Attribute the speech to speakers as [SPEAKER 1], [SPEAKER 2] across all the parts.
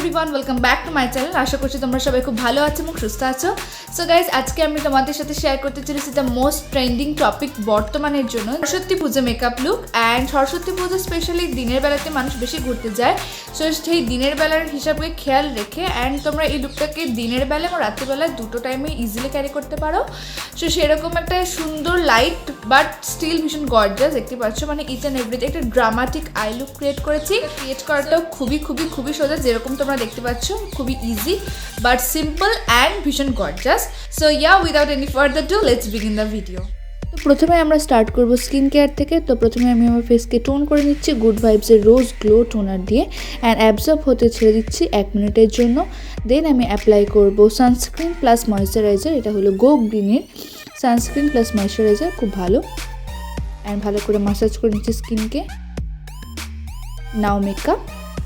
[SPEAKER 1] Everyone, welcome back to my channel. আশা করছি তোমরা সবাই খুব ভালো আছো এবং সুস্থ আছো। সো গাইজ, আজকে আমি তোমাদের সাথে শেয়ার করতে চলেছি দ্য মোস্ট ট্রেন্ডিং টপিক বর্তমানের জন্য, সরস্বতী পুজো makeup look. And Saraswati Puja specially দিনের বেলাতে মানুষ বেশি ঘুরতে যায়। সো সেই দিনের বেলার হিসাবে খেয়াল রেখে অ্যান্ড তোমরা এই লুকটাকে দিনের বেলা এবং রাত্রিবেলা দুটো টাইমে ইজিলি ক্যারি করতে পারো। সো সেরকম একটা সুন্দর লাইট বাট স্টিল ভীষণ গর্জাস দেখতে পাচ্ছ, মানে ইচ অ্যান্ড এভরিথিং একটা ড্রামাটিক আই লুক ক্রিয়েট করেছি। ক্রিয়েট করাটাও খুবই সোজা, যেরকম তোমরা দেখতে পাচ্ছ, খুবই ইজি বাট সিম্পল অ্যান্ড ভীষণ gorgeous. So without any further do let's begin the video. তো প্রথমে আমরা স্টার্ট করব স্কিন কেয়ার থেকে। তো প্রথমে আমি আমার ফেসকে টোন করে নিচ্ছি গুড ভাইবসের রোজ গ্লো টোনার দিয়ে অ্যান্ড অ্যাবজর্ব হতে ছেড়ে দিচ্ছি 1 মিনিটের জন্য। দেন আমি অ্যাপ্লাই করব সানস্ক্রিন প্লাস ময়েশ্চারাইজার। এটা হলো গো গ্রিনের সানস্ক্রিন প্লাস ময়েশ্চারাইজার, খুব ভালো। অ্যান্ড ভালো করে মাসাজ করে নিচ্ছি স্কিনকে। নাও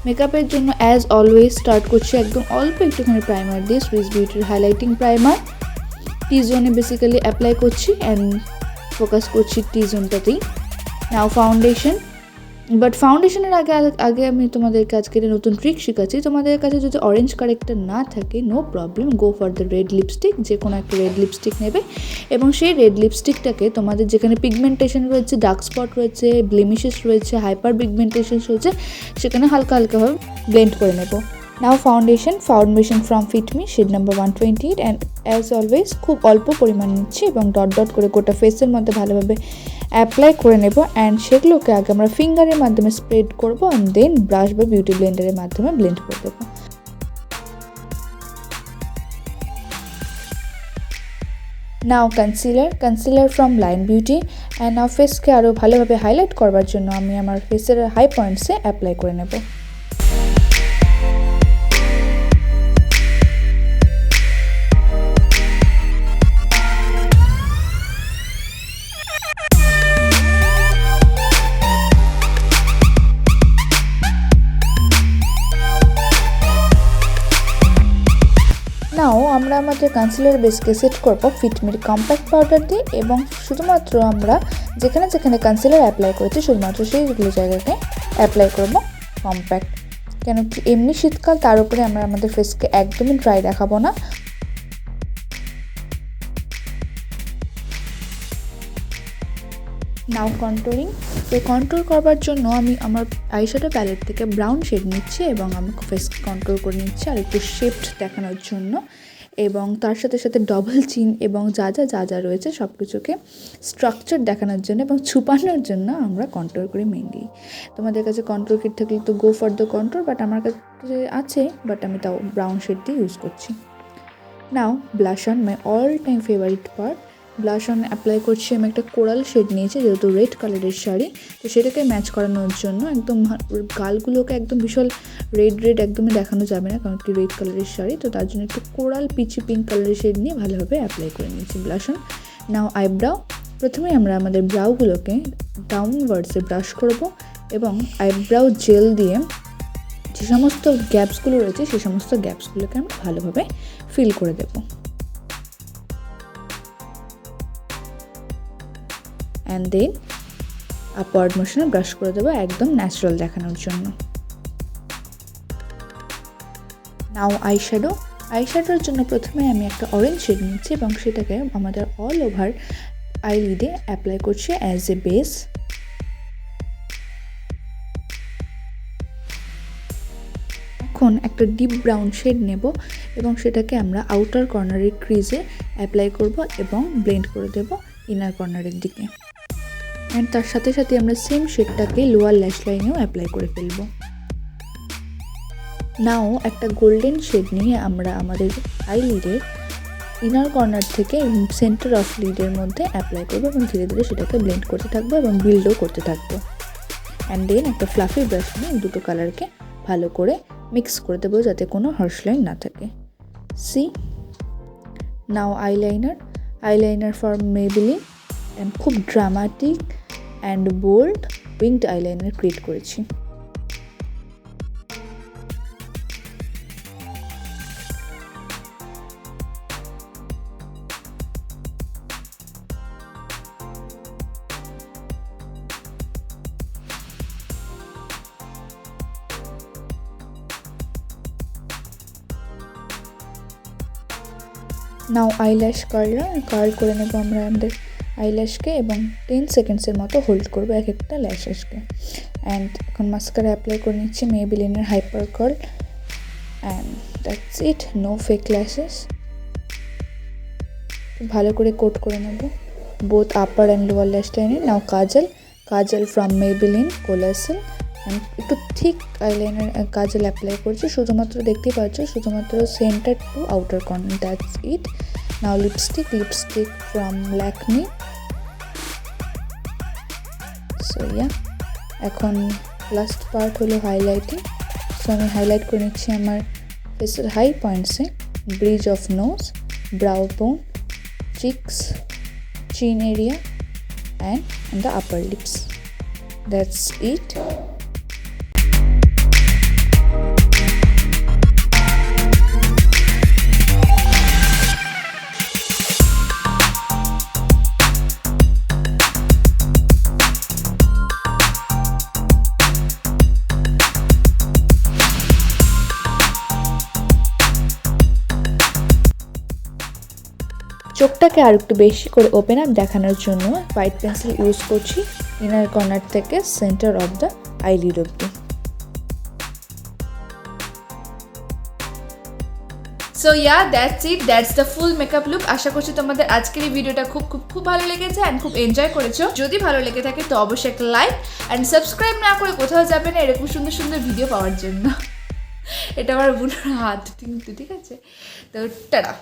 [SPEAKER 1] মেকআপের জন্য অ্যাজ অলওয়েজ স্টার্ট করছি একদম অল্প একটুখানি প্রাইমার দিয়ে, সুইস বিউটির হাইলাইটিং প্রাইমার। টি জোনে বেসিক্যালি অ্যাপ্লাই করছি অ্যান্ড ফোকাস করছি টি জোনটাতেই। নাও বাট ফাউন্ডেশনের আগে আমি তোমাদেরকে আজকে নতুন ট্রিক শেখাচ্ছি। তোমাদের কাছে যদি অরেঞ্জ কারেক্টার না থাকে, no problem, go for the red lipstick. যে কোনো একটা রেড লিপস্টিক নেবে এবং সেই রেড লিপস্টিকটাকে তোমাদের যেখানে পিগমেন্টেশন রয়েছে, ডার্ক স্পট রয়েছে, ব্লেমিশেস রয়েছে, হাইপার পিগমেন্টেশন রয়েছে, সেখানে হালকাভাবে ব্লেন্ড করে নেব। Now foundation from Fit Me shade number 128 and as always খুব অল্প পরিমাণ নিচ্ছি এবং ডট করে গোটা ফেসের মধ্যে ভালোভাবে অ্যাপ্লাই করে নেব। অ্যান্ড সেগুলোকে আগে আমরা ফিঙ্গারের মাধ্যমে স্প্রেড করবো অ্যান্ড দেন ব্রাশ বা বিউটি ব্লেন্ডারের মাধ্যমে ব্লেন্ড করে দেবো। Now concealer from Line Beauty. And now ফেসকে আরও ভালোভাবে হাইলাইট করবার জন্য আমি আমার ফেসের হাই পয়েন্টসে অ্যাপ্লাই করে নেব। নাও আমরা আমাদের কনসিলার বেসকে সেট করব ফিটমির কম্প্যাক্ট পাউডার দিয়ে এবং শুধুমাত্র আমরা যেখানে কনসিলার অ্যাপ্লাই করেছি শুধুমাত্র সেইগুলো জায়গাকে অ্যাপ্লাই করব কম্প্যাক্ট। কেন কি এমনি শীতকাল, তার উপরে আমরা আমাদের ফেসকে একদমই ড্রাই দেখাবো না। নাও কন্ট্রোল করবার জন্য আমি আমার আইশ্যাডো প্যালেট থেকে ব্রাউন শেড নিচ্ছি এবং আমি ফেসকে কন্ট্রোল করে নিচ্ছি আর একটু শেপড দেখানোর জন্য, এবং তার সাথে ডবল চিন এবং যা যা রয়েছে সব কিছুকে স্ট্রাকচার দেখানোর জন্য এবং ছুপানোর জন্য আমরা কন্ট্রোল করি মেইনলি। তোমাদের কাছে কন্ট্রোল কিট থাকলে তো গো ফর দ্য কন্ট্রোল, বাট আমার কাছে আছে, বাট আমি তাও ব্রাউন শেড দিয়ে ইউজ করছি। Now blush on, my all time favourite part. Blush on apply করছি আমি একটা কোরাল শেড নিয়েছি, যেহেতু রেড কালারের শাড়ি, তো সেটাকে ম্যাচ করানোর জন্য একদম গালগুলোকে একদম বিশাল রেড একদমই দেখানো যাবে না, কারণ কি রেড কালারের শাড়ি, তো তার জন্য একটু কোরাল পিচি পিঙ্ক কালারের শেড নিয়ে ভালোভাবে অ্যাপ্লাই করে নিয়েছি ব্লাশ অন। Now eyebrow. প্রথমে আমরা আমাদের ব্রাউগুলোকে ডাউনওয়ার্ডসে ব্রাশ করব এবং আইব্রাউ জেল দিয়ে যে সমস্ত গ্যাপসগুলো রয়েছে সেই সমস্ত গ্যাপসগুলোকে আমরা ভালোভাবে ফিল করে দেবো। অ্যান্ড দেন আপওয়ার্ড মোশনে ব্রাশ করে দেবো একদম ন্যাচারাল দেখানোর জন্য। নাও আইশ্যাডোর জন্য প্রথমে আমি একটা অরেঞ্জ শেড নিচ্ছি এবং সেটাকে আমাদের অল ওভার আইলিডে অ্যাপ্লাই করছি অ্যাজ এ বেস। এখন একটা ডিপ ব্রাউন শেড নেব এবং সেটাকে আমরা আউটার কর্নারের ক্রিজে অ্যাপ্লাই করব এবং ব্লেন্ড করে দেব ইনার কর্নারের দিকে। অ্যান্ড তার সাথে আমরা সেম শেডটাকে লোয়ার ল্যাশ লাইনেও অ্যাপ্লাই করে ফেলব। নাও একটা গোল্ডেন শেড নিয়ে আমরা আমাদের আইলিডের ইনার কর্নার থেকে সেন্টার অফ লিডের মধ্যে অ্যাপ্লাই করবো এবং ধীরে ধীরে সেটাকে ব্লেন্ড করতে থাকবো এবং বিল্ডও করতে থাকবো। অ্যান্ড দেন একটা ফ্লাফি ব্রাশ নিয়ে দুটো কালারকে ভালো করে মিক্স করে দেবো যাতে কোনো হার্শ লাইন না থাকে। Now eyeliner for Maybelline, and খুব dramatic and bold winged eyeliner create করেছি। নাও আইল্যাশ কার্ল করে নেব আমরা আমাদের আইল্যাশকে এবং 10 সেকেন্ডসের মতো হোল্ড করবো এক একটা ল্যাশেসকে। অ্যান্ড এখন মাস্কারা অ্যাপ্লাই করে নিচ্ছি মেবেলিনের hyper curl. And that's it, no fake lashes. ভালো করে কোট করে নেব বোথ আপার অ্যান্ড লোয়ার ল্যাশ লাইনে। নাও কাজল ফ্রম মেবেলিন কোলাসেল। অ্যান্ড একটু ঠিক আইলাইনার কাজল অ্যাপ্লাই করছি, শুধুমাত্র দেখতেই পাচ্ছ, শুধুমাত্র centre to outer corner, that's it. Now lipstick from Lakme. So yeah, এখন লাস্ট পার্ট হলো হাইলাইটিং। সো আমি হাইলাইট করে নিচ্ছি আমার ফেসের হাই পয়েন্টসে, bridge of nose, brow bone, cheeks, chin area and the upper lips. That's it. চোখটাকে আর একটু বেশি করে ওপেন আপ দেখানোর জন্য হোয়াইট পেন্সিল ইউজ করছি ইনার কর্নার থেকে সেন্টার অফ দ্য আইলিড অবধি। So yeah, that's the full makeup look. আশা করছি তোমাদের আজকের এই ভিডিওটা খুব ভালো লেগেছে অ্যান্ড খুব এনজয় করেছো। যদি ভালো লেগে থাকে তো অবশ্যই একটা লাইক অ্যান্ড সাবস্ক্রাইব না করে কোথাও যাবে না এরকম সুন্দর সুন্দর ভিডিও পাওয়ার জন্য। এটা আমার বোনের হাত কিন্তু, ঠিক আছে? তো টাটা।